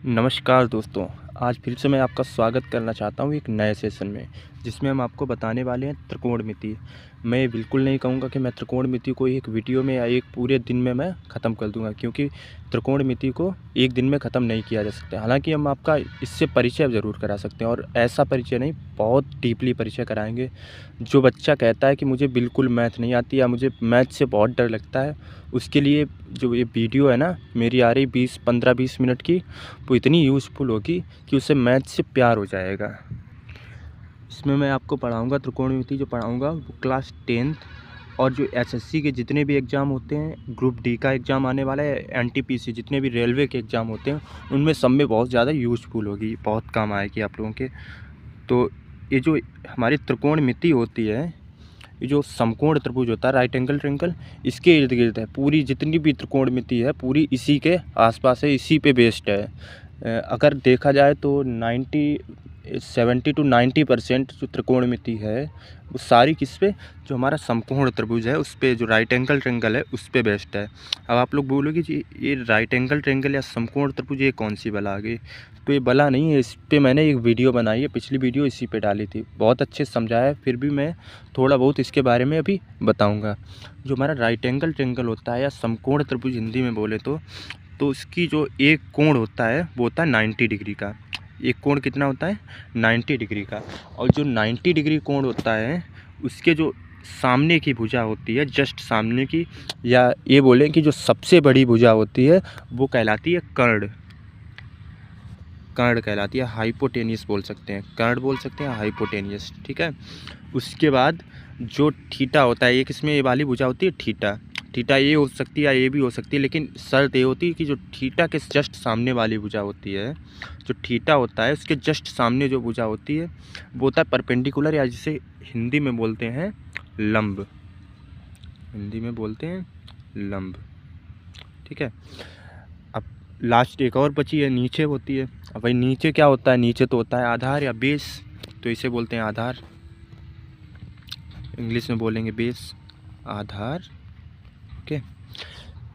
नमस्कार दोस्तों, आज फिर से मैं आपका स्वागत करना चाहता हूँ एक नए सेशन में, जिसमें हम आपको बताने वाले हैं त्रिकोणमिति। मैं बिल्कुल नहीं कहूँगा कि मैं त्रिकोणमिति को एक वीडियो में या एक पूरे दिन में मैं ख़त्म कर दूँगा, क्योंकि त्रिकोणमिति को एक दिन में ख़त्म नहीं किया जा सकता। हालाँकि हम आपका इससे परिचय ज़रूर करा सकते हैं, और ऐसा परिचय नहीं, बहुत डीपली परिचय कराएँगे। जो बच्चा कहता है कि मुझे बिल्कुल मैथ नहीं आती या मुझे मैथ से बहुत डर लगता है, उसके लिए जो ये वीडियो है ना मेरी आ रही 15-20 मिनट की, वो इतनी यूज़फुल होगी कि उसे मैथ से प्यार हो जाएगा। इसमें मैं आपको पढ़ाऊँगा त्रिकोणमिति, जो पढ़ाऊँगा वो क्लास 10th और जो एसएससी के जितने भी एग्ज़ाम होते हैं, ग्रुप डी का एग्ज़ाम आने वाला है, एनटीपीसी जितने भी रेलवे के एग्ज़ाम होते हैं, उनमें सब में बहुत ज़्यादा यूज़फुल होगी, बहुत काम आएगी आप लोगों के। तो ये जो हमारी त्रिकोणमिति होती है, ये जो समकोण त्रिभुज होता है, राइट एंगल ट्रायंगल, इसके इर्द गिर्द है। पूरी जितनी भी त्रिकोणमिति है पूरी इसी के आसपास है, इसी पे बेस्ड है। अगर देखा जाए तो 70 to 90% जो त्रिकोणमिति है वो सारी किस पे, जो हमारा समकोण त्रिभुज है उस पे, जो राइट एंगल ट्रायंगल है उस पे बेस्ड है। अब आप लोग बोलोगे जी ये राइट एंगल ट्रायंगल या समकोण त्रिभुज ये कौन सी बला आ गई? तो ये बला नहीं है, इस पे मैंने एक वीडियो बनाई है, पिछली वीडियो इसी पे डाली थी, बहुत अच्छे से समझाया है। फिर भी मैं थोड़ा बहुत इसके बारे में अभी बताऊँगा। जो हमारा राइट एंगल ट्रायंगल होता है या समकोण त्रिभुज हिंदी में बोले तो उसकी जो एक कोण होता है वो होता है 90 डिग्री का। एक कोण कितना होता है? 90 डिग्री का। और जो 90 डिग्री कोण होता है उसके जो सामने की भुजा होती है, जस्ट सामने की, या ये बोलें कि जो सबसे बड़ी भुजा होती है वो कहलाती है कर्ण। कर्ण कहलाती है, हाइपोटेनियस बोल सकते हैं, कर्ण बोल सकते हैं, हाइपोटेनियस, ठीक है। उसके बाद जो थीटा होता है, एक इसमें ये वाली भुजा होती है थीटा। थीटा ये हो सकती है या ये भी हो सकती है, लेकिन शर्त ये होती है कि जो थीटा के जस्ट सामने वाली भुजा होती है, जो थीटा होता है उसके जस्ट सामने जो भुजा होती है वो होता है परपेंडिकुलर, या जिसे हिंदी में बोलते हैं लंब। हिंदी में बोलते हैं लंब, ठीक है। अब लास्ट एक और बची है, नीचे होती है। अब भाई नीचे क्या होता है? नीचे तो होता है आधार या बेस, तो इसे बोलते हैं आधार, इंग्लिश में बोलेंगे बेस, आधार, ओके।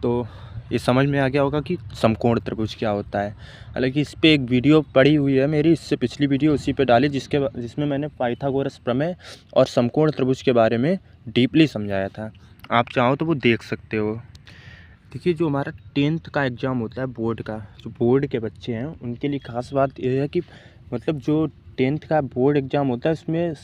तो ये समझ में आ गया होगा कि समकोण त्रिभुज क्या होता है। हालांकि इस पे एक वीडियो पड़ी हुई है मेरी, इससे पिछली वीडियो उसी पे डाली, जिसमें मैंने पाइथागोरस प्रमेय और समकोण त्रिभुज के बारे में डीपली समझाया था। आप चाहो तो वो देख सकते हो। देखिए, जो हमारा 10th का एग्ज़ाम होता है बोर्ड का, जो बोर्ड के बच्चे हैं उनके लिए ख़ास बात यह है कि मतलब जो 10th का बोर्ड एग्ज़ाम होता है उसमें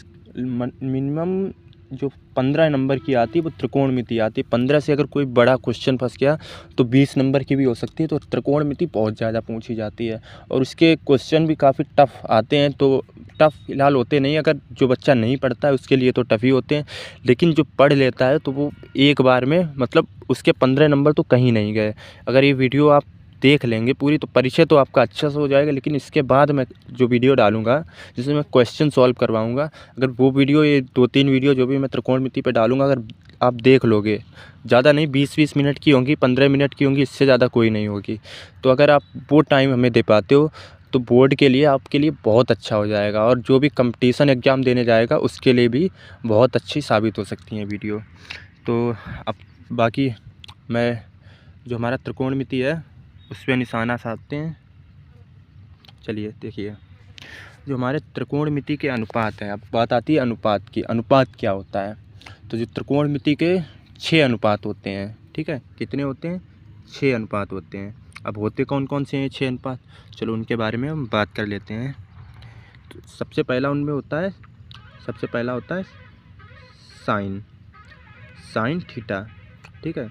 मिनिमम जो 15 नंबर की आती है वो त्रिकोणमिति आती है। 15 से अगर कोई बड़ा क्वेश्चन फंस गया तो 20 नंबर की भी हो सकती है। तो त्रिकोणमिति बहुत ज़्यादा पूछी जाती है, और उसके क्वेश्चन भी काफ़ी टफ आते हैं। तो टफ फिलहाल होते नहीं, अगर जो बच्चा नहीं पढ़ता है उसके लिए तो टफ ही होते हैं, लेकिन जो पढ़ लेता है तो वो एक बार में मतलब उसके 15 नंबर तो कहीं नहीं गए। अगर ये वीडियो आप देख लेंगे पूरी तो परिचय तो आपका अच्छा से हो जाएगा, लेकिन इसके बाद मैं जो वीडियो डालूँगा जिसमें मैं क्वेश्चन सॉल्व करवाऊँगा, अगर वो वीडियो, ये 2-3 वीडियो जो भी मैं त्रिकोणमिति पे डालूँगा, अगर आप देख लोगे, ज़्यादा नहीं 20-20 मिनट की होंगी, 15 मिनट की होंगी, इससे ज़्यादा कोई नहीं होगी। तो अगर आप वो टाइम हमें दे पाते हो तो बोर्ड के लिए आपके लिए बहुत अच्छा हो जाएगा, और जो भी कंपटीशन एग्ज़ाम देने जाएगा उसके लिए भी बहुत अच्छी साबित हो सकती है वीडियो। तो अब बाकी मैं, जो हमारा त्रिकोणमिति है उस पर निशाना साधते हैं। चलिए देखिए, जो हमारे त्रिकोणमिति के अनुपात है, अब बात आती है अनुपात की। अनुपात क्या होता है? तो जो त्रिकोणमिति के 6 अनुपात होते हैं, ठीक है। कितने होते हैं? 6 अनुपात होते हैं। अब होते कौन कौन से हैं 6 अनुपात? चलो उनके बारे में हम बात कर लेते हैं। तो सबसे पहला उनमें होता है, सबसे पहला होता है साइन, साइन थीटा, ठीक है।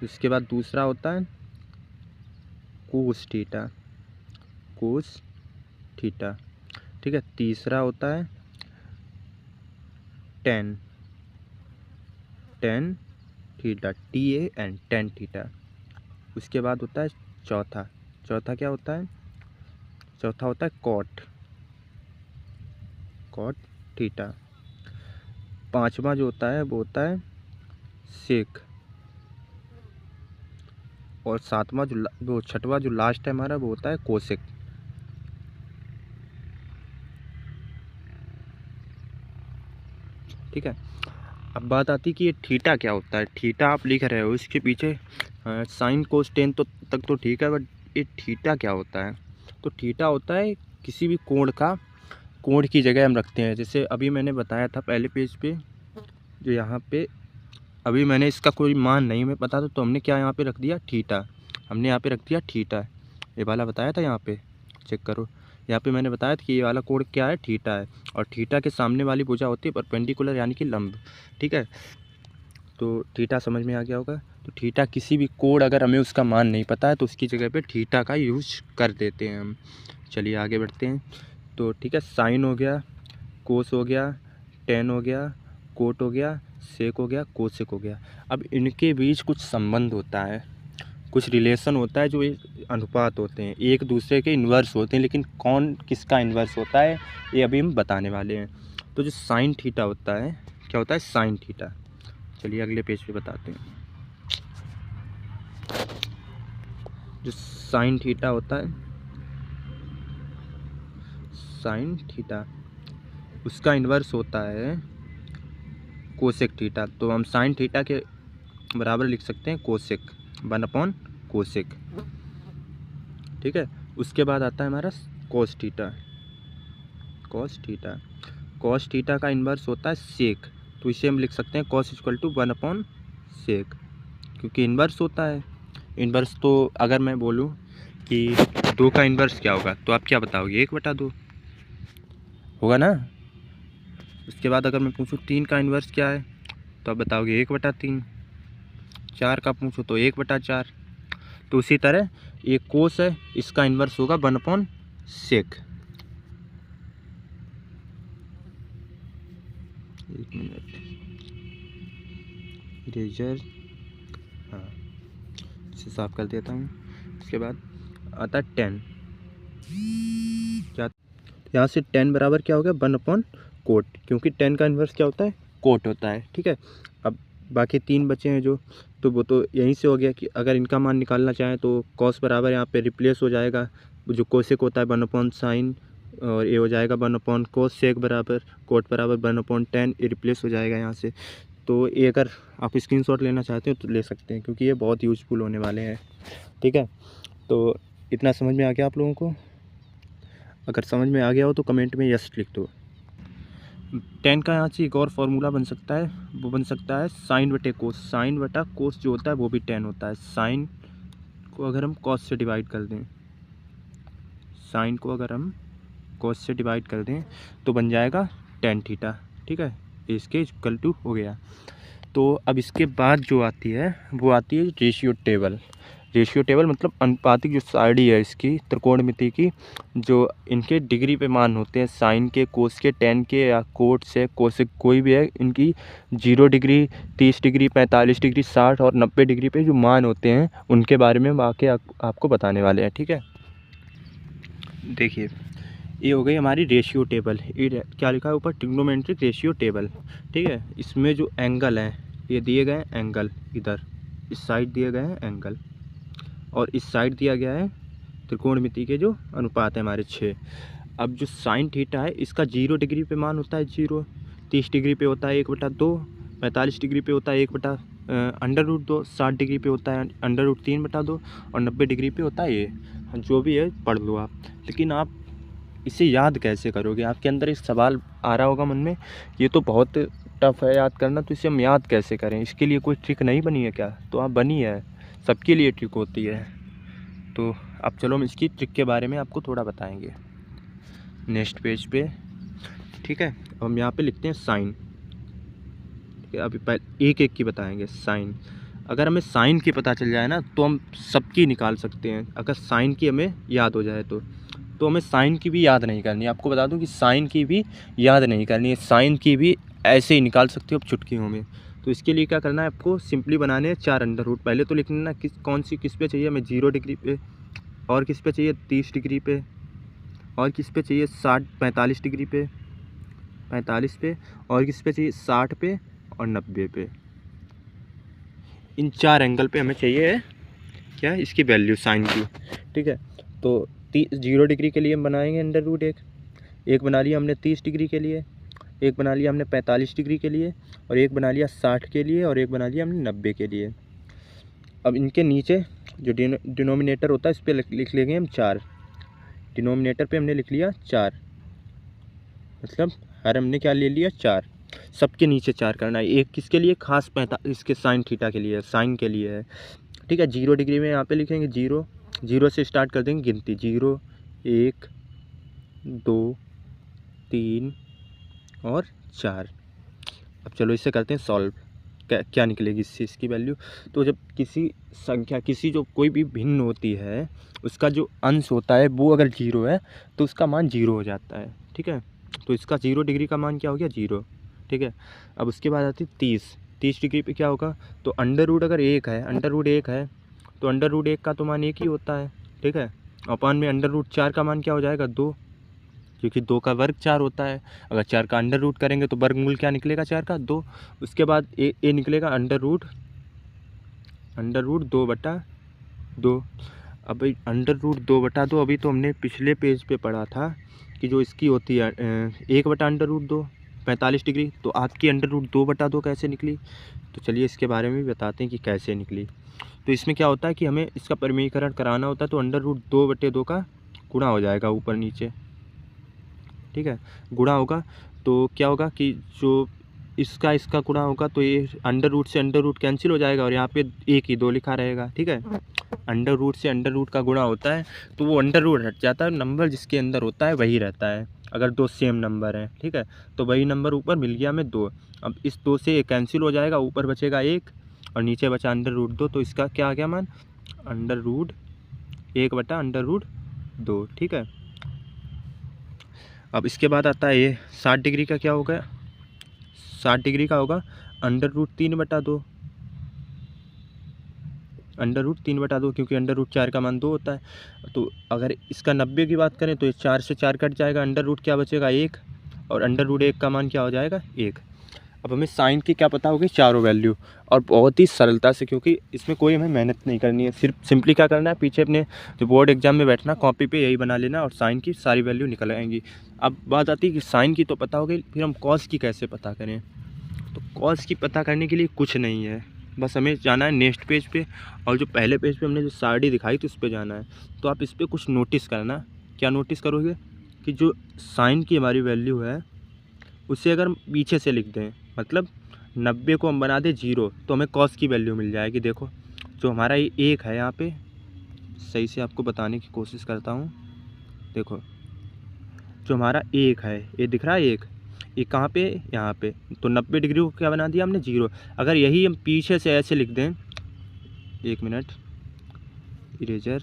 उसके बाद दूसरा होता है कोस थीटा, कोस थीटा, ठीक है। तीसरा होता है ten, tan theta, TAN, tan theta. उसके बाद होता है चौथा, चौथा क्या होता है? चौथा होता है कॉट, कॉट थीटा। पांचवा जो होता है वो होता है सेक, और सातवां वो छठवां जो लास्ट है हमारा वो होता है कोसेक, ठीक है। अब बात आती है कि ये थीटा क्या होता है। थीटा आप लिख रहे हो, इसके पीछे साइन कोस टेन तो तक तो ठीक है, बट ये थीटा क्या होता है? तो थीटा होता है किसी भी कोण की जगह हम रखते हैं। जैसे अभी मैंने बताया था पहले पेज पे, जो यहाँ पे अभी मैंने इसका कोई मान नहीं हमें पता था, तो हमने क्या यहाँ पे रख दिया, थीटा। हमने यहाँ पे रख दिया थीटा, ये वाला बताया था, यहाँ पे चेक करो, यहाँ पे मैंने बताया था कि ये वाला कोण क्या है, थीटा है। और थीटा के सामने वाली भुजा होती है परपेंडिकुलर यानी कि लंब, ठीक है। तो थीटा समझ में आ गया होगा। तो थीटा किसी भी कोण अगर हमें उसका मान नहीं पता है तो उसकी जगह पे थीटा का यूज कर देते हैं हम। चलिए आगे बढ़ते हैं। तो ठीक है, साइन हो गया, कोस हो गया, टेन हो गया, कोट हो गया, सेक हो गया, कोसेक हो गया। अब इनके बीच कुछ संबंध होता है, कुछ रिलेशन होता है, जो एक अनुपात होते हैं, एक दूसरे के इन्वर्स होते हैं, लेकिन कौन किसका इन्वर्स होता है ये अभी हम बताने वाले हैं। तो जो साइन थीटा होता है, क्या होता है, साइन थीटा। चलिए अगले पेज पे बताते हैं। जो साइन थीटा होता है, साइन थीटा, उसका इन्वर्स होता है कोसेक थीटा। तो हम साइन थीटा के बराबर लिख सकते हैं कोसेक, 1/कोसेक, ठीक है। उसके बाद आता है हमारा cos theta. Cos theta, cos theta का इन्वर्स होता है सेक, तो इसे हम लिख सकते हैं कोस इक्वल टू 1/सेक, क्योंकि इन्वर्स होता है। इन्वर्स तो अगर मैं बोलूँ कि 2 का इन्वर्स क्या होगा, तो आप क्या बताओगे, 1/2 होगा ना। उसके बाद अगर मैं पूछूँ 3 का इन्वर्स क्या है, तो आप बताओगे 1/3। 4 का पूछो तो 1/4। तो उसी तरह ये कोस है, इसका इन्वर्स होगा 1/सेक। एक मिनट, इरेजर, हाँ इसे साफ कर देता हूँ। उसके बाद आता है 10, क्या, यहाँ से 10 बराबर क्या हो गया, 1/कोट, क्योंकि 10 का इन्वर्स क्या होता है, कोट होता है, ठीक है। अब बाकी 3 बचे हैं जो, तो वो तो यहीं से हो गया कि अगर इनका मान निकालना चाहें तो कॉस बराबर यहाँ पे रिप्लेस हो जाएगा, जो कोसेक होता है 1/साइन, और ये हो जाएगा 1/कोस, सेक बराबर कोट बराबर 1/10, ये रिप्लेस हो जाएगा यहाँ से। तो ये अगर आप स्क्रीनशॉट लेना चाहते हो तो ले सकते हैं, क्योंकि ये बहुत यूजफुल होने वाले हैं, ठीक है। तो इतना समझ में आ गया आप लोगों को? अगर समझ में आ गया हो तो कमेंट में यस लिख दो। 10 का यहाँ से एक और फार्मूला बन सकता है, वो बन सकता है साइन बटे कोस। साइन बटा कोस जो होता है वो भी 10 होता है। साइन को अगर हम कॉस से डिवाइड कर दें, साइन को अगर हम कॉस से डिवाइड कर दें तो बन जाएगा tan थीटा, ठीक है। इसके इक्वल टू हो गया। तो अब इसके बाद जो आती है वो आती है रेशियो टेबल। रेशियो टेबल मतलब अनुपातिक जो सारणी है इसकी, त्रिकोणमिति की, जो इनके डिग्री पे मान होते हैं, साइन के, कोस के, टेन के, या कोट से कोसेक कोई भी है, इनकी 0 डिग्री, 30 डिग्री, 45 डिग्री, 60 और 90 डिग्री पे जो मान होते हैं उनके बारे में हम आके आपको बताने वाले हैं, ठीक है। देखिए ये हो गई हमारी रेशियो टेबल। ये क्या लिखा है ऊपर, ट्रिग्नोमेट्रिक रेशियो टेबल, ठीक है। इसमें जो एंगल हैं, ये दिए गए हैं एंगल, इधर इस साइड दिए गए हैं एंगल, और इस साइड दिया गया है त्रिकोणमिति के जो अनुपात है हमारे 6। अब जो साइन थीटा है इसका 0 डिग्री पे मान होता है 0, 30 डिग्री पे होता है 1/2, 45 डिग्री पे होता है 1/√2, 60 डिग्री पे होता है √3/2, और 90 डिग्री पे होता है ये। जो भी है पढ़ लो आप। लेकिन आप इसे याद कैसे करोगे, आपके अंदर एक सवाल आ रहा होगा मन में, ये तो बहुत टफ है याद करना, तो इसे हम याद कैसे करें, इसके लिए कोई ट्रिक नहीं बनी है क्या? तो आप बनी है, सबके लिए ट्रिक होती है। तो अब चलो हम इसकी ट्रिक के बारे में आपको थोड़ा बताएंगे नेक्स्ट पेज पे, ठीक है। अब हम यहाँ पे लिखते हैं साइन, ठीक है। अभी पहले एक एक की बताएंगे। साइन, अगर हमें साइन की पता चल जाए ना तो हम सबकी निकाल सकते हैं। अगर साइन की हमें याद हो जाए तो हमें साइन की भी याद नहीं करनी। आपको बता दूं कि साइन की भी याद नहीं करनी है, साइन की भी ऐसे ही निकाल सकते हो आप चुटकियों में। तो इसके लिए क्या करना है, आपको सिंपली बनाने हैं 4 अंडर रूट। पहले तो लिख लेना किस पे चाहिए हमें, 0 डिग्री पे, और किस पे चाहिए 30 डिग्री पे, और किस पे चाहिए 45 डिग्री पे, 45 पे, और किस पे चाहिए 60 पे और 90 पे। इन 4 एंगल पे हमें चाहिए क्या, इसकी वैल्यू साइन की, ठीक है। तो 0 डिग्री के लिए हम बनाएंगे अंडर रूट एक बना लिया हमने 30 डिग्री के लिए, एक बना लिया हमने 45 डिग्री के लिए, और एक बना लिया 60 के लिए, और एक बना लिया हमने 90 के लिए। अब इनके नीचे जो डिनोमिनेटर होता है इस पर लिख लेंगे हम 4, डिनोमिनेटर पे हमने लिख लिया 4, मतलब हर हमने क्या ले लिया 4, सबके नीचे 4 करना है। एक किसके लिए, खास इसके साइन थीटा के लिए, साइन के लिए है, ठीक है। 0 डिग्री में यहाँ पे लिखेंगे 0, 0 से स्टार्ट कर देंगे गिनती, 0 1 2 3 और 4। अब चलो इसे करते हैं सॉल्व, क्या निकलेगी इससे इसकी वैल्यू। तो जब किसी संख्या, किसी जो कोई भी भिन्न होती है, उसका जो अंश होता है वो अगर 0 है तो उसका मान 0 हो जाता है, ठीक है। तो इसका 0 डिग्री का मान क्या हो गया, 0, ठीक है। अब उसके बाद आती है 30 डिग्री पे क्या होगा, तो अंडर रूट अगर 1 है, अंडर रूट 1 है तो अंडर रूट 1 का तो मान 1 ही होता है, ठीक है। अपान में अंडर रूट 4 का मान क्या हो जाएगा, 2, क्योंकि 2 का वर्ग 4 होता है। अगर 4 का अंडर रूट करेंगे तो वर्गमूल क्या निकलेगा 4 का, 2। उसके बाद ए निकलेगा अंडर रूट 2/2। अब भाई अंडर रूट 2/2, अभी तो हमने पिछले पेज पे पढ़ा था कि जो इसकी होती है 1/√2 45 डिग्री, तो आपकी अंडर रूट 2/2 कैसे निकली। तो चलिए इसके बारे में भी बताते हैं कि कैसे निकली। तो इसमें क्या होता है कि हमें इसका परिमीकरण कराना होता है, तो अंडर रूट 2/2 का गुणा हो जाएगा ऊपर नीचे, ठीक है, गुणा होगा। तो क्या होगा कि जो इसका गुणा होगा तो ये अंडर रूट से अंडर रूट कैंसिल हो जाएगा और यहाँ पे 1 ही 2 लिखा रहेगा, ठीक है। अंडर रूट से अंडर रूट का गुणा होता है तो वो अंडर रूट हट जाता है, नंबर जिसके अंदर होता है वही रहता है, अगर 2 सेम नंबर हैं, ठीक है। तो वही नंबर ऊपर मिल गया हमें 2। अब इस 2 से कैंसिल हो जाएगा, ऊपर बचेगा 1 और नीचे बचा अंडर रूट 2, तो इसका क्या आ गया मान, अंडर रूट 1/√2, ठीक है। अब इसके बाद आता है ये 60 डिग्री का क्या होगा, 60 डिग्री का होगा अंडर रूट 3/2, अंडर रूट 3/2, क्योंकि अंडर रूट 4 का मान 2 होता है। तो अगर इसका 90 की बात करें तो ये 4 से 4 कट जाएगा, अंडर रूट क्या बचेगा 1 और अंडर रूट 1 का मान क्या हो जाएगा 1। अब हमें साइन की क्या पता होगी, चारों वैल्यू, और बहुत ही सरलता से, क्योंकि इसमें कोई हमें मेहनत नहीं करनी है, सिर्फ सिंपली क्या करना है, पीछे अपने जो बोर्ड एग्जाम में बैठना, कॉपी पे यही बना लेना और साइन की सारी वैल्यू निकल आएंगी। अब बात आती है कि साइन की तो पता हो गई, फिर हम कॉस की कैसे पता करें। तो कॉस की पता करने के लिए कुछ नहीं है, बस हमें जाना है नेक्स्ट पेज पे, और जो पहले पेज पे हमने जो सारणी दिखाई थी उस पर जाना है। तो आप इस पर कुछ नोटिस करना, क्या नोटिस करोगे कि जो साइन की हमारी वैल्यू है उसे अगर हम पीछे से लिख दें, मतलब 90 को हम बना दें 0, तो हमें कॉस की वैल्यू मिल जाएगी। देखो जो हमारा ये 1 है, यहाँ पे सही से आपको बताने की कोशिश करता हूँ। देखो जो हमारा 1 है, ये दिख रहा है 1, ये कहाँ पे, यहाँ पे, तो 90 डिग्री को क्या बना दिया हमने 0। अगर यही हम पीछे से ऐसे लिख दें, 1 मिनट इरेजर,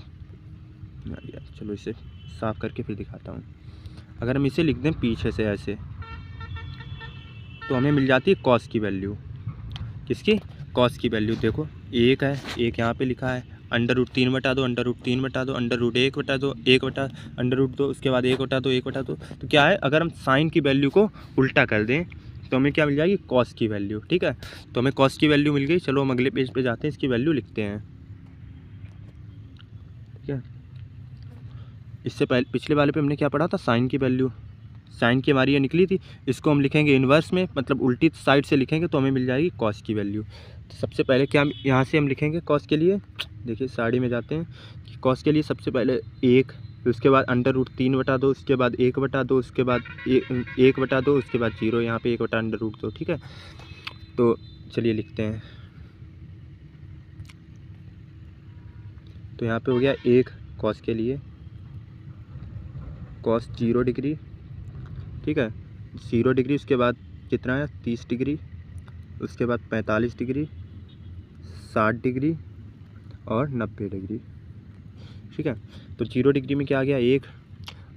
चलो इसे साफ करके फिर दिखाता हूँ। अगर हम इसे लिख दें पीछे से ऐसे, तो हमें मिल जाती है कॉस की वैल्यू। किसकी, कॉस की वैल्यू। देखो 1 है, 1 यहाँ पे लिखा है, under root 3/2, under root 3/2, under root 1/2, 1 under root 2, उसके बाद 1/2, 1/2। तो क्या है, अगर हम साइन की वैल्यू को उल्टा कर दें तो हमें क्या मिल जाएगी, कॉस की वैल्यू, ठीक है। तो हमें कॉस की वैल्यू मिल गई। चलो हम अगले पेज पे जाते हैं, इसकी वैल्यू लिखते हैं, ठीक है। इससे पहले पिछले वाले पे हमने क्या पढ़ा था, साइन की वैल्यू, साइन की हमारी ये निकली थी, इसको हम लिखेंगे इन्वर्स में, मतलब उल्टी साइड से लिखेंगे तो हमें मिल जाएगी कॉस की वैल्यू। तो सबसे पहले क्या यहाँ से हम लिखेंगे कॉस के लिए, देखिए साड़ी में जाते हैं कि कॉस के लिए सबसे पहले 1, फिर उसके बाद अंडर रूट 3/2, उसके बाद 1/2, उसके बाद 1/2, उसके बाद 0, यहाँ पे 1/√2, ठीक है। तो चलिए लिखते हैं, तो यहाँ पे हो गया 1 कॉस के लिए, कॉस 0 डिग्री, ठीक है, 0 डिग्री, उसके बाद कितना है 30 डिग्री, उसके बाद 45 डिग्री, 60 डिग्री और 90 डिग्री, ठीक है। तो 0 डिग्री में क्या आ गया 1,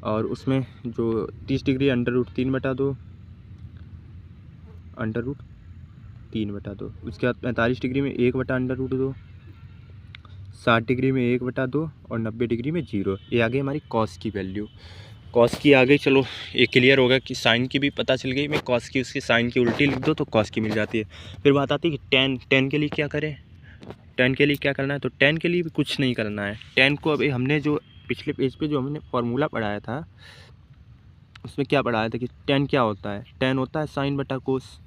और उसमें जो 30 degree under root 3/2, under root 3/2, उसके बाद 45 डिग्री में 1/√2, 60 डिग्री में 1/2 और 90 डिग्री में 0। ये आ गई हमारी कॉस की वैल्यू, कॉस की आ गई। चलो ये क्लियर होगा कि साइन की भी पता चल गई, मैं कॉस की उसकी साइन की उल्टी लिख दो तो कॉस की मिल जाती है। फिर बात आती है कि टेन के लिए क्या करें, टेन के लिए क्या करना है। तो टेन के लिए भी कुछ नहीं करना है। टेन को अभी हमने जो पिछले पेज पे जो हमने फॉर्मूला पढ़ाया था उसमें क्या पढ़ाया था कि टेन क्या होता है, टेन होता है साइन बटा कोस,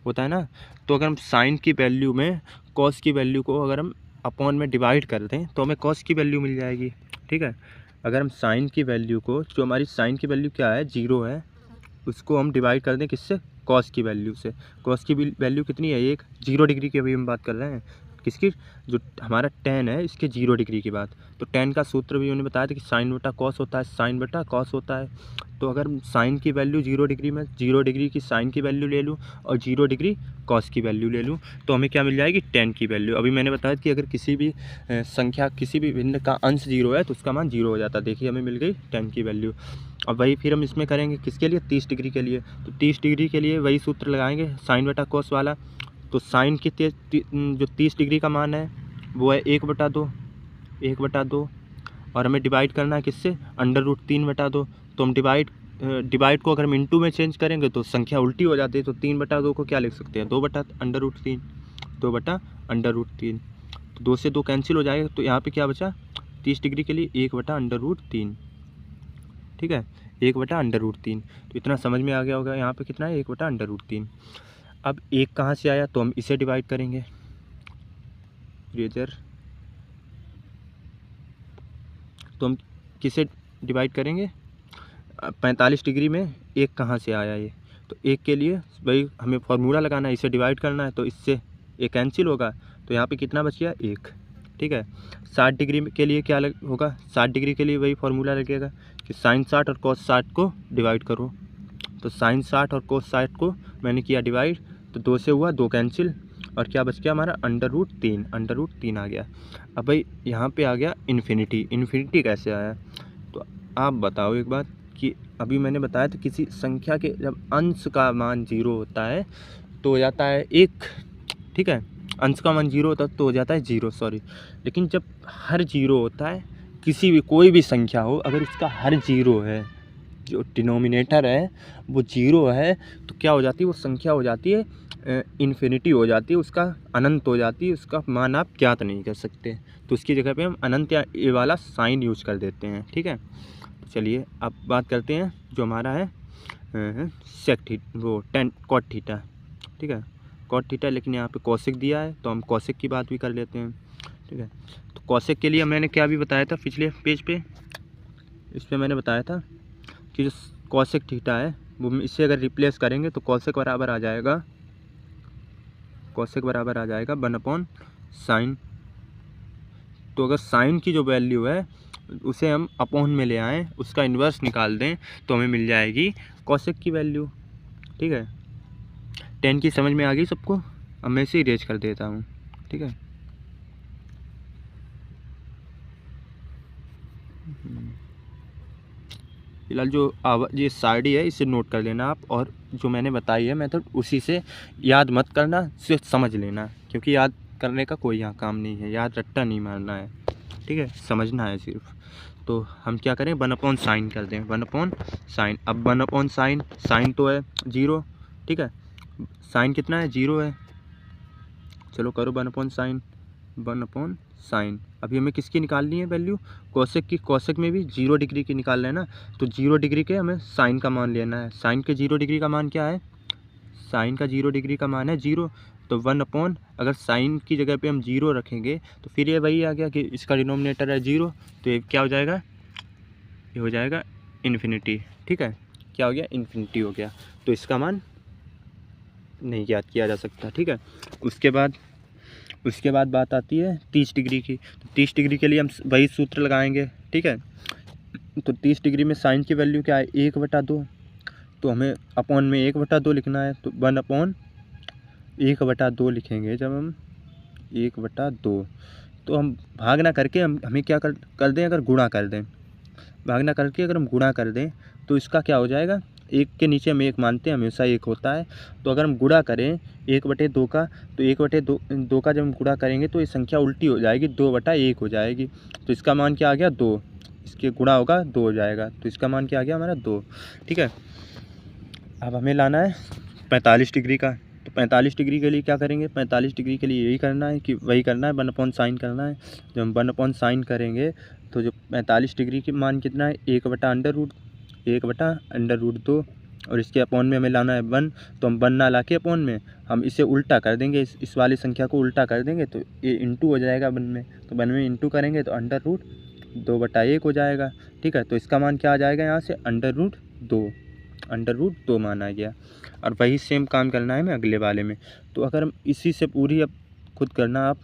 होता है ना। तो अगर हम साइन की वैल्यू में कॉस की वैल्यू को अगर हम अपॉन में डिवाइड कर दें तो हमें कॉस की वैल्यू मिल जाएगी, ठीक है। अगर हम साइन की वैल्यू को, जो हमारी साइन की वैल्यू क्या है, 0 है, उसको हम डिवाइड कर दें किससे, कॉस की वैल्यू से। कॉस की वैल्यू कितनी है, 1, 0 डिग्री की अभी हम बात कर रहे हैं, किसकी, जो हमारा tan है इसके 0 डिग्री की बात। तो tan का सूत्र भी उन्होंने बताया था कि साइन बटा कॉस होता है, साइन बटा कॉस होता है। तो अगर साइन की वैल्यू 0 डिग्री में 0 डिग्री की साइन की वैल्यू ले लूँ और 0 डिग्री कॉस की वैल्यू ले लूँ, तो हमें क्या मिल जाएगी, tan की वैल्यू। अभी मैंने बताया कि अगर किसी भी संख्या, किसी भी भिन्न का अंश 0 है तो उसका मान 0 हो जाता है। देखिए हमें मिल गई tan की वैल्यू। अब वही फिर हम इसमें करेंगे किसके लिए, 30 डिग्री के लिए। तो 30 डिग्री के लिए वही सूत्र लगाएंगे, साइन बटा कॉस वाला। तो साइन की जो 30 डिग्री का मान है वो है 1/2, 1/2, और हमें डिवाइड करना है किससे, √3/2। तो हम डिवाइड को अगर हम इंटू में चेंज करेंगे तो संख्या उल्टी हो जाती है। तो 3/2 को क्या लिख सकते हैं, 2/√3, 2/√3। तो 2 से 2 कैंसिल हो जाएगा। तो यहाँ पे क्या बचा, 30 डिग्री के लिए 1/√3, ठीक है, 1/√3। तो इतना समझ में आ गया होगा, यहाँ पे कितना है, 1/√3। अब 1 कहाँ से आया, तो हम इसे डिवाइड करेंगे, इरेजर। तो हम किसे डिवाइड करेंगे, 45 डिग्री में 1 कहाँ से आया ये, तो 1 के लिए भाई हमें फार्मूला लगाना है, इसे डिवाइड करना है, तो इससे 1 कैंसिल होगा। तो यहाँ पे कितना बच गया, 1, ठीक है। 60 डिग्री के लिए क्या होगा, 60 डिग्री के लिए वही फार्मूला लगेगा कि साइन 60 और कॉस 60 को डिवाइड करो। तो साइन 60 और कॉस 60 को मैंने किया डिवाइड, तो 2 से हुआ 2 कैंसिल, और क्या बच गया हमारा, √3 आ गया। अब भाई यहाँ पे आ गया इन्फिनिटी। इन्फिनिटी कैसे आया, तो आप बताओ एक बात कि अभी मैंने बताया था किसी संख्या के जब अंश का मान 0 होता है तो हो जाता है 1, ठीक है, अंश का मान 0 होता है तो हो जाता है 0, सॉरी। लेकिन जब हर 0 होता है, किसी भी कोई भी संख्या हो, अगर उसका हर 0 है, जो डिनोमिनेटर है वो 0 है, तो क्या हो जाती है, वो संख्या हो जाती है इन्फिनिटी हो जाती है, उसका अनंत हो जाती है, उसका मान आप ज्ञात नहीं कर सकते। तो उसकी जगह पे हम अनंत या ये वाला साइन यूज कर देते हैं, ठीक है। तो चलिए अब बात करते हैं जो हमारा है कॉट थीटा, ठीक है, कॉट थीटा। लेकिन यहाँ पे कौशिक दिया है तो हम कौशिक की बात भी कर लेते हैं, ठीक है। तो कौशिक के लिए मैंने क्या भी बताया था पिछले पेज पे, इस पर मैंने बताया था कि जो कौशिक थीटा है वो इससे अगर रिप्लेस करेंगे तो कौशिक बराबर आ जाएगा, कौशिक बराबर आ जाएगा 1/sin। तो अगर साइन की जो वैल्यू है उसे हम अपॉन में ले आएँ, उसका इन्वर्स निकाल दें, तो हमें मिल जाएगी कौशिक की वैल्यू, ठीक है। tan की समझ में आ गई सबको, अब मैं इसे इरेज कर देता हूँ, ठीक है। फिलहाल जो ये साइड है इसे नोट कर लेना आप, और जो मैंने बताई है मेथड उसी से याद मत करना, सिर्फ समझ लेना, क्योंकि याद करने का कोई यहाँ काम नहीं है, याद रट्टा नहीं मारना है, ठीक है, समझना है सिर्फ। तो हम क्या करें, 1/sin कर दें, 1/sin। अब 1/sin, साइन तो है 0, ठीक है, साइन कितना है, 0 है। चलो करो 1/sin, 1/sin। अभी हमें किसकी निकालनी है वैल्यू, कौशिक की। कौशिक में भी 0 डिग्री की निकाल लेना, तो 0 डिग्री के हमें साइन का मान लेना है। साइन के 0 डिग्री का मान क्या है, साइन का 0 डिग्री का मान है 0। तो 1/, अगर साइन की जगह पे हम 0 रखेंगे तो फिर ये वही आ गया कि इसका डिनोमिनेटर है 0, तो ये क्या हो जाएगा, ये हो जाएगा इन्फिनिटी, ठीक है। क्या हो गया, इन्फिनिटी हो गया। तो इसका मान नहीं याद किया जा सकता, ठीक है। उसके बाद बात आती है 30 डिग्री की। तो 30 डिग्री के लिए हम वही सूत्र लगाएंगे, ठीक है। तो 30 डिग्री में साइन की वैल्यू क्या है, 1/2। तो हमें अपॉन में 1/2 लिखना है, तो 1/2 लिखेंगे जब हम 1/2। तो हम भाग ना करके हमें क्या कर दें, अगर गुणा कर दें, भाग ना करके अगर हम गुणा कर दें तो इसका क्या हो जाएगा, 1 के नीचे हम 1 मानते हैं, हमेशा 1 होता है। तो अगर हम गुणा करें 1/2 का, तो 1/2 का जब हम गुणा करेंगे तो ये संख्या उल्टी हो जाएगी, 2/1 हो जाएगी। तो इसका मान क्या आ गया, 2, इसके गुणा होगा 2 हो जाएगा, तो इसका मान क्या आ गया हमारा 2, ठीक है। अब हमें लाना है 45 डिग्री का। तो 45 डिग्री के लिए क्या करेंगे, 45 डिग्री के लिए यही करना है कि वही करना है, 1/sin करना है। जब हम 1/sin करेंगे तो जो 45 डिग्री की मान कितना है, 1/√2, और इसके अपॉन में हमें लाना है 1। तो हम 1 ना ला के अपॉन में हम इसे उल्टा कर देंगे, इस वाली संख्या को उल्टा कर देंगे, तो ये इंटू हो जाएगा 1 में। तो 1 में इंटू करेंगे तो 2/1 हो जाएगा। ठीक है, तो इसका मान क्या आ जाएगा यहाँ से √2 मान आ गया। और वही सेम काम करना है हमें अगले वाले में। तो अगर हम इसी से पूरी अब खुद करना आप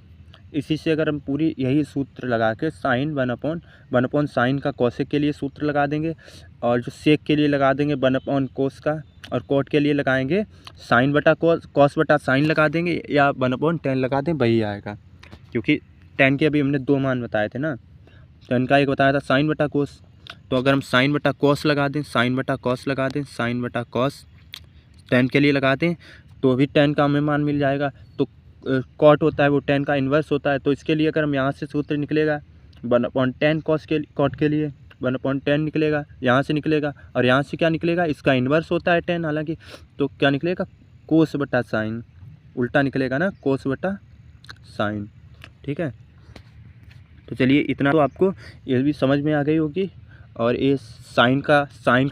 इसी से अगर हम पूरी यही सूत्र लगा के साइन 1/1 साइन का कॉसेक के लिए सूत्र लगा देंगे, और जो सेक के लिए लगा देंगे 1/कोस का, और कोट के लिए लगाएंगे साइन बटा कॉस बटा साइन लगा देंगे, या 1/tan लगा दें, वही आएगा। क्योंकि tan के अभी हमने 2 मान बताए थे ना, tan का एक बताया था साइन बटा कोस। तो अगर हम साइन बटा कॉस लगा दें, साइन बटा कॉस लगा दें, साइन बटा कॉस tan के लिए लगा दें, तो भी tan का हमें मान मिल जाएगा। तो कॉट होता है वो tan का इन्वर्स होता है। तो इसके लिए अगर हम यहाँ से सूत्र निकलेगा 1/tan कॉट के लिए 1/tan निकलेगा, यहाँ से निकलेगा, और यहाँ से क्या निकलेगा, इसका इन्वर्स होता है tan हालांकि, तो क्या निकलेगा, कोस बटा साइन, उल्टा निकलेगा ना, कोस बटा साइन। ठीक है, तो चलिए इतना तो आपको ये भी समझ में आ गई होगी। और ये साइन का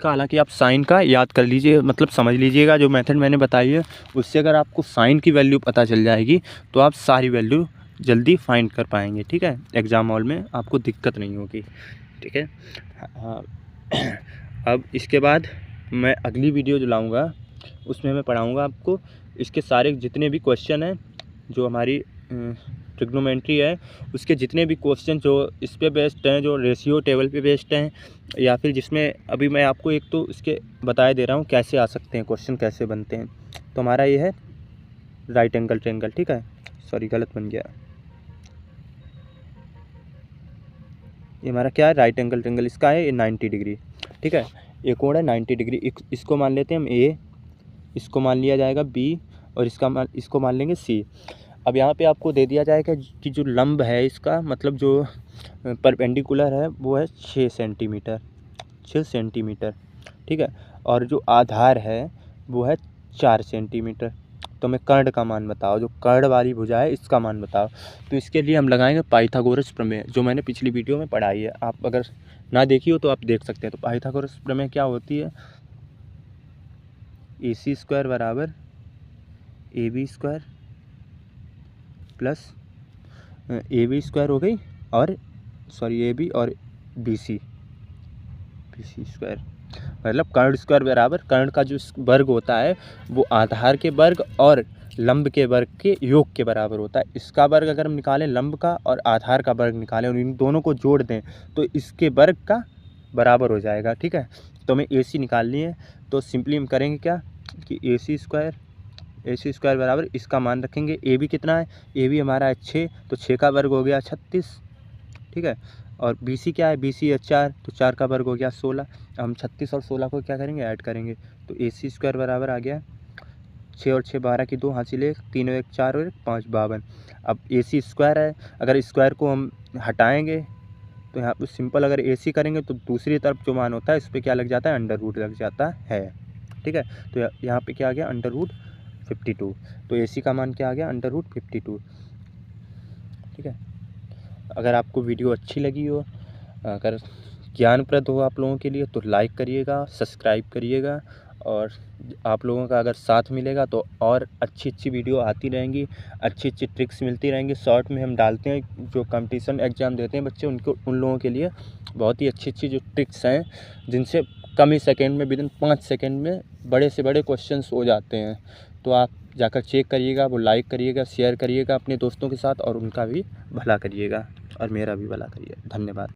हालांकि आप साइन का याद कर लीजिए, मतलब समझ लीजिएगा, जो मेथड मैंने बताई है उससे अगर आपको साइन की वैल्यू पता चल जाएगी तो आप सारी वैल्यू जल्दी फाइंड कर पाएंगे। ठीक है, एग्ज़ाम हॉल में आपको दिक्कत नहीं होगी। ठीक है, अब इसके बाद मैं अगली वीडियो जो लाऊँगा उसमें मैं पढ़ाऊँगा आपको इसके सारे जितने भी क्वेश्चन हैं, जो हमारी ट्रिग्नोमेट्री है उसके जितने भी क्वेश्चन जो इस पे बेस्ड हैं, जो रेशियो टेबल पे बेस्ड हैं, या फिर जिसमें अभी मैं आपको एक तो इसके बताए दे रहा हूँ कैसे आ सकते हैं क्वेश्चन, कैसे बनते हैं। तो हमारा ये है राइट एंगल ट्रायंगल। ठीक है, सॉरी गलत बन गया, ये हमारा क्या है, राइट एंगल ट्रायंगल। इसका है ये 90 डिग्री। ठीक है, एक और है 90 डिग्री, इसको मान लेते हैं हम ए, इसको मान लिया जाएगा बी, और इसको मान लेंगे सी। अब यहाँ पे आपको दे दिया जाएगा कि जो लंब है इसका, मतलब जो परपेंडिकुलर है वो है 6 सेंटीमीटर। ठीक है, और जो आधार है वो है 4 सेंटीमीटर। तो हमें कर्ण का मान बताओ, जो कर्ण वाली भुजा है इसका मान बताओ। तो इसके लिए हम लगाएंगे पाइथागोरस प्रमेय, जो मैंने पिछली वीडियो में पढ़ाई है। आप अगर ना देखी हो तो आप देख सकते हैं। तो पाइथागोरस प्रमेय क्या होती है, AC² बराबर AB² प्लस AB² हो गई, और सॉरी AB और BC स्क्वायर, मतलब कर्ण स्क्वायर बराबर कर्ण का जो वर्ग होता है वो आधार के वर्ग और लंब के वर्ग के योग के बराबर होता है। इसका वर्ग अगर हम निकालें लंब का, और आधार का वर्ग निकालें और इन दोनों को जोड़ दें तो इसके वर्ग का बराबर हो जाएगा। ठीक है, तो हमें AC निकालनी है। तो सिंपली हम करेंगे क्या कि AC² बराबर इसका मान रखेंगे, AB कितना है, AB हमारा है 6, तो 6 का वर्ग हो गया 36। ठीक है, और BC क्या है, BC है 4, तो 4 का वर्ग हो गया 16। हम 36 और 16 को क्या करेंगे, ऐड करेंगे, तो AC² बराबर आ गया 6 और 6 12 की 2 हासिल 1, 3 और 1 4 और 1 5 52। अब AC² है, अगर स्क्वायर को हम हटाएंगे तो यहाँ पर सिंपल अगर AC करेंगे तो दूसरी तरफ जो मान होता है इस पर क्या लग जाता है, अंडर रूट लग जाता है। ठीक है, तो यहाँ पे क्या आ गया, √52। तो AC का मान क्या आ गया, √52। ठीक है, अगर आपको वीडियो अच्छी लगी हो, अगर ज्ञानप्रद हो आप लोगों के लिए, तो लाइक करिएगा, सब्सक्राइब करिएगा, और आप लोगों का अगर साथ मिलेगा तो और अच्छी वीडियो आती रहेंगी, अच्छी ट्रिक्स मिलती रहेंगी। शॉर्ट में हम डालते हैं, जो कंपटीशन एग्ज़ाम देते हैं बच्चे उन लोगों के लिए बहुत ही अच्छी जो ट्रिक्स हैं, जिनसे कम ही सेकेंड में, विदिन 5 सेकेंड में बड़े से बड़े क्वेश्चंस हो जाते हैं। तो आप जाकर चेक करिएगा, वो लाइक करिएगा, शेयर करिएगा अपने दोस्तों के साथ, और उनका भी भला करिएगा और मेरा भी भला करिएगा। धन्यवाद।